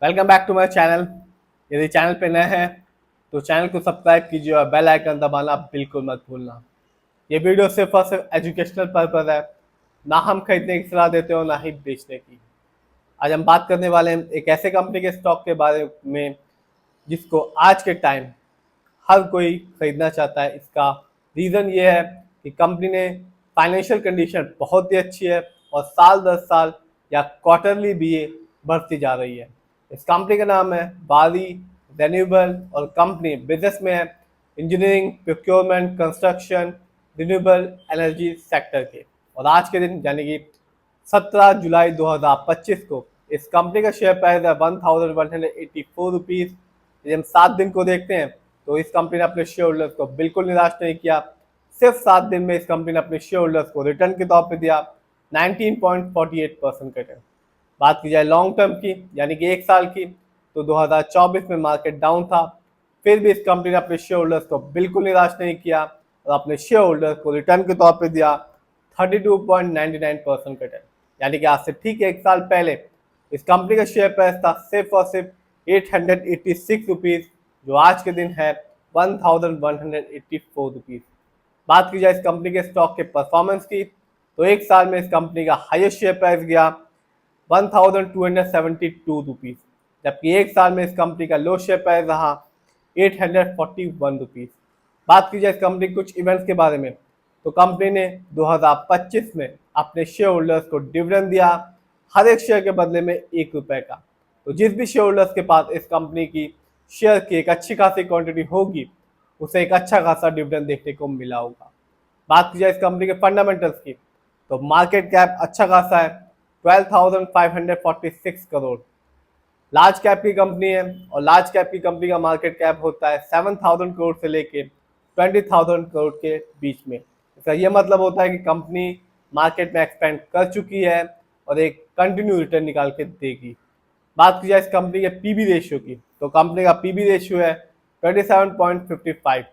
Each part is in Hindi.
Welcome back to my channel. यदि चैनल पे नए हैं तो चैनल को सब्सक्राइब कीजिए और बेल आइकन दबाना बिल्कुल मत भूलना। ये वीडियो सिर्फ और सिर्फ एजुकेशनल पर्पज है, ना हम खरीदने की सलाह देते हो ना ही बेचने की। आज हम बात करने वाले हैं एक ऐसे कंपनी के स्टॉक के बारे में जिसको आज के टाइम हर कोई खरीदना चाहता है। इसका रीज़न ये है कि कंपनी ने फाइनेंशियल कंडीशन बहुत ही अच्छी है और साल दर साल या क्वार्टरली भी ये बढ़ती जा रही है। इस कंपनी का नाम है बारी रेन्यूएबल और कंपनी बिजनेस में है engineering, procurement, construction, renewable energy sector के। और आज के दिन यानी कि 17 जुलाई 2025 को इस कंपनी का शेयर प्राइस है 1184 रुपीज़। यदि हम 7 दिन को देखते हैं तो इस कंपनी ने अपने शेयर होल्डर्स को बिल्कुल निराश नहीं किया। सिर्फ 7 दिन में इस कंपनी ने अपने शेयर होल्डर्स को रिटर्न के तौर पे दिया 19.48% का रिटर्न। बात की जाए लॉन्ग टर्म की यानी कि 1 साल की, तो 2024 में मार्केट डाउन था, फिर भी इस कंपनी ने अपने शेयर होल्डर्स को बिल्कुल निराश नहीं किया और अपने शेयर होल्डर्स को रिटर्न के तौर पे दिया 32.99% का रिटर्न। यानी कि आज से ठीक 1 साल पहले इस कंपनी का शेयर प्राइस था सिर्फ और सिर्फ 886 रुपीज़, जो आज के दिन है 1184 रुपीज़। बात की जाए इस कंपनी के स्टॉक के परफॉर्मेंस की, तो 1 साल में इस कंपनी का हाईएस्ट शेयर प्राइस गया 1272 रुपीज़, जबकि 1 साल में इस कंपनी का लो शेयर प्राइस रहा 841 रुपीज़। बात की जाए इस कंपनी के कुछ इवेंट्स के बारे में, तो कंपनी ने 2025 में अपने शेयर होल्डर्स को डिविडेंड दिया हर एक शेयर के बदले में 1 रुपए का। तो जिस भी शेयर होल्डर्स के पास इस कंपनी की शेयर की एक अच्छी खासी क्वांटिटी होगी उसे एक अच्छा खासा डिविडेंड देखने को मिला होगा। बात की जाए इस कंपनी के फंडामेंटल्स की, तो मार्केट कैप अच्छा खासा है 12,546 करोड़। लार्ज कैप की कंपनी है और लार्ज कैप की कंपनी का मार्केट कैप होता है 7,000 करोड़ से लेके 20,000 करोड़ के बीच में। इसका यह मतलब होता है कि कंपनी मार्केट में एक्सपेंड कर चुकी है और एक कंटिन्यू रिटर्न निकाल के देगी। बात की जाए इस कंपनी के पीबी रेशियो की, तो कंपनी का पीबी रेशियो है 27.55।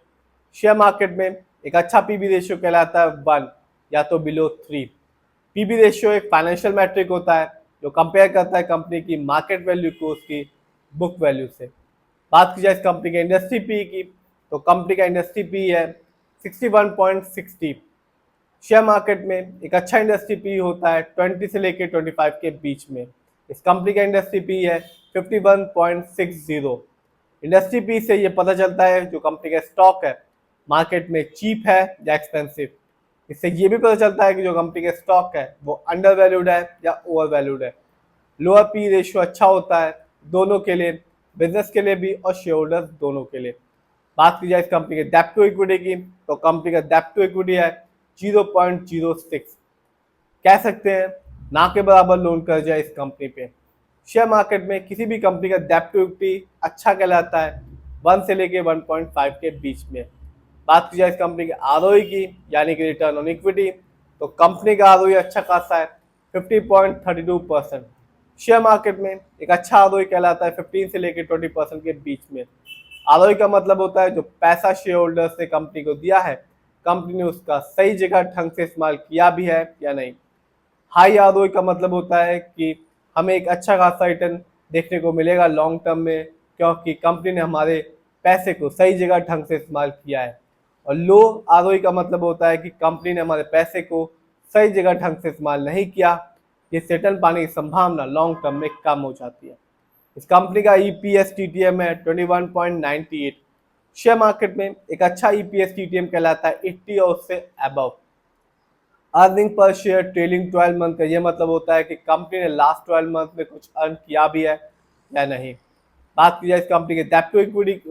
शेयर मार्केट में एक अच्छा पीबी रेशियो कहलाता है 1 या तो बिलो 3। पीबी रेशियो एक फाइनेंशियल मैट्रिक होता है जो कंपेयर करता है कंपनी की मार्केट वैल्यू को उसकी बुक वैल्यू से। बात की जाए इस कंपनी के इंडस्ट्री पी की, तो कंपनी का इंडस्ट्री पी है 61.60। शेयर मार्केट में एक अच्छा इंडस्ट्री पी होता है 20 से लेकर 25 के बीच में। इस कंपनी का इंडस्ट्री पी है 51.60। इंडस्ट्री पी से ये पता चलता है जो कंपनी का स्टॉक है मार्केट में चीप है या एक्सपेंसिव। इससे ये भी पता चलता है कि जो कंपनी का स्टॉक है वो अंडर वैल्यूड है या ओवर वैल्यूड है। लोअर पी रेशियो अच्छा होता है दोनों के लिए, बिजनेस के लिए भी और शेयर होल्डर्स दोनों के लिए। बात की जाए इस कंपनी के डेप्ट टू इक्विटी की, तो कंपनी का डेप्ट टू इक्विटी है 0.06। कह सकते हैं ना के बराबर लोन कर जाए इस कंपनी पे। शेयर मार्केट में किसी भी कंपनी का डेप्ट टू इक्विटी अच्छा कहलाता है 1 से लेके 1.5 के बीच में। बात की जाए इस कंपनी के आरओई की यानी कि रिटर्न ऑन इक्विटी, तो कंपनी का आरओई अच्छा खासा है 50.32%। शेयर मार्केट में एक अच्छा आरओई कहलाता है 15 से लेकर 20% के बीच में। आरओई का मतलब होता है जो पैसा शेयर होल्डर्स ने कंपनी को दिया है कंपनी ने उसका सही जगह ढंग से इस्तेमाल किया भी है या नहीं। हाई आरओई का मतलब होता है कि हमें एक अच्छा खासा रिटर्न देखने को मिलेगा लॉन्ग टर्म में, क्योंकि कंपनी ने हमारे पैसे को सही जगह ढंग से इस्तेमाल किया है। और लो आरओई का मतलब होता है कि कंपनी ने हमारे पैसे को सही जगह ढंग से इस्तेमाल नहीं किया, जिससे रिटर्न पाने की संभावना लॉन्ग टर्म में कम हो जाती है। इस कंपनी का ईपीएस टीटीएम है 21.98। शेयर मार्केट में एक अच्छा ईपीएस टीटीएम कहलाता है 80 और उससे above. Earning per share trailing 12 month का ये मतलब होता है कि कंपनी ने लास्ट 12 मंथ में कुछ अर्न किया भी है या नहीं। बात की जाए इस कंपनी के डेप्ट टू इक्विटी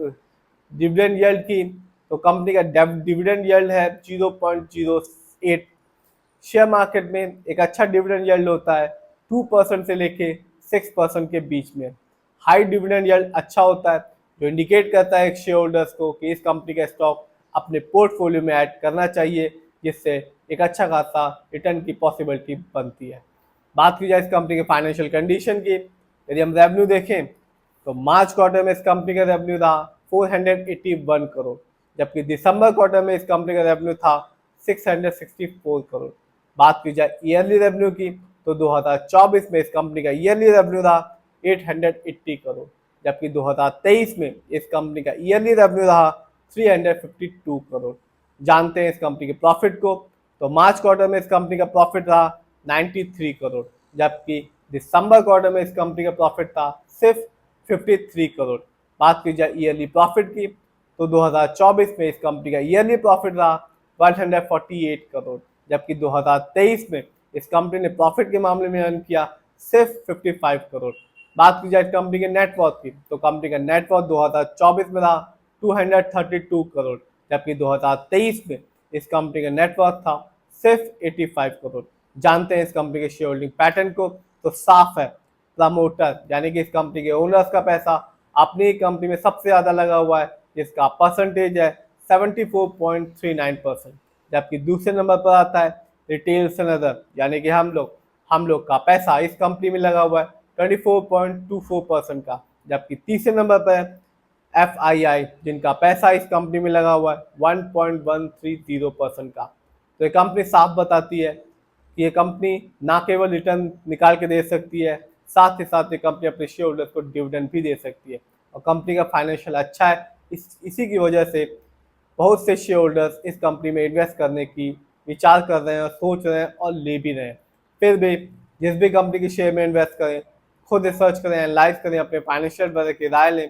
डिविडेंड यील्ड की, तो कंपनी का डिविडेंड यील्ड है 0.08। शेयर मार्केट में एक अच्छा डिविडेंड यील्ड होता है 2% से लेके 6% के बीच में। हाई डिविडेंड यील्ड अच्छा होता है जो इंडिकेट करता है शेयर होल्डर्स को कि इस कंपनी का स्टॉक अपने पोर्टफोलियो में ऐड करना चाहिए, जिससे एक अच्छा खासा रिटर्न की पॉसिबिलिटी बनती है। बात की जाए इस कंपनी के फाइनेंशियल कंडीशन की, यदि हम रेवेन्यू देखें तो मार्च क्वार्टर में इस कंपनी का रेवेन्यू था 481 करोड़, जबकि दिसंबर क्वार्टर में इस कंपनी का रेवेन्यू था 664 करोड़। बात की जाए ईयरली रेवेन्यू की, तो 2024 में इस कंपनी का ईयरली रेवेन्यू था 880 करोड़, जबकि 2023 में इस कंपनी का ईयरली रेवेन्यू रहा 352 करोड़। जानते हैं इस कंपनी के प्रॉफिट को, तो मार्च क्वार्टर में इस कंपनी का प्रॉफिट रहा 93 करोड़, जबकि दिसंबर क्वार्टर में इस कंपनी का प्रॉफिट था सिर्फ 53 करोड़। बात की जाए ईयरली प्रॉफिट की, तो 2024 में इस कंपनी का ईयरली प्रॉफिट रहा 148 करोड़, जबकि 2023 में इस कंपनी ने प्रॉफिट के मामले में अर्न किया सिर्फ 55 करोड़। बात की जाए कंपनी के नेटवर्थ की, तो कंपनी का नेटवर्थ 2024 में रहा 232 करोड़, जबकि 2023 में इस कंपनी का नेटवर्थ था सिर्फ 85 करोड़। जानते हैं इस कंपनी के शेयर होल्डिंग पैटर्न को, तो साफ है, प्रमोटर यानी कि इस कंपनी के ओनर्स का पैसा अपनी कंपनी में सबसे ज्यादा लगा हुआ है, जिसका परसेंटेज है 74.39%। जबकि दूसरे नंबर पर आता है रिटेल्स एंड अदर, यानी कि हम लोग का पैसा इस कंपनी में लगा हुआ है 24.24% का। जबकि तीसरे नंबर पर है FII, जिनका पैसा इस कंपनी में लगा हुआ है 1.130% का। तो ये कंपनी साफ बताती है कि ये कंपनी ना केवल रिटर्न निकाल के दे सकती है, साथ ही साथ ये कंपनी अपने शेयर होल्डर्स को डिविडेंड भी दे सकती है, और कंपनी का फाइनेंशियल अच्छा है। इसी की वजह से बहुत से शेयर होल्डर्स इस कंपनी में इन्वेस्ट करने की विचार कर रहे हैं, सोच रहे हैं और ले भी रहे हैं। फिर भी जिस भी कंपनी के शेयर में इन्वेस्ट करें, खुद रिसर्च करें, एनालाइज करें, अपने फाइनेंशियल बारे की राय लें,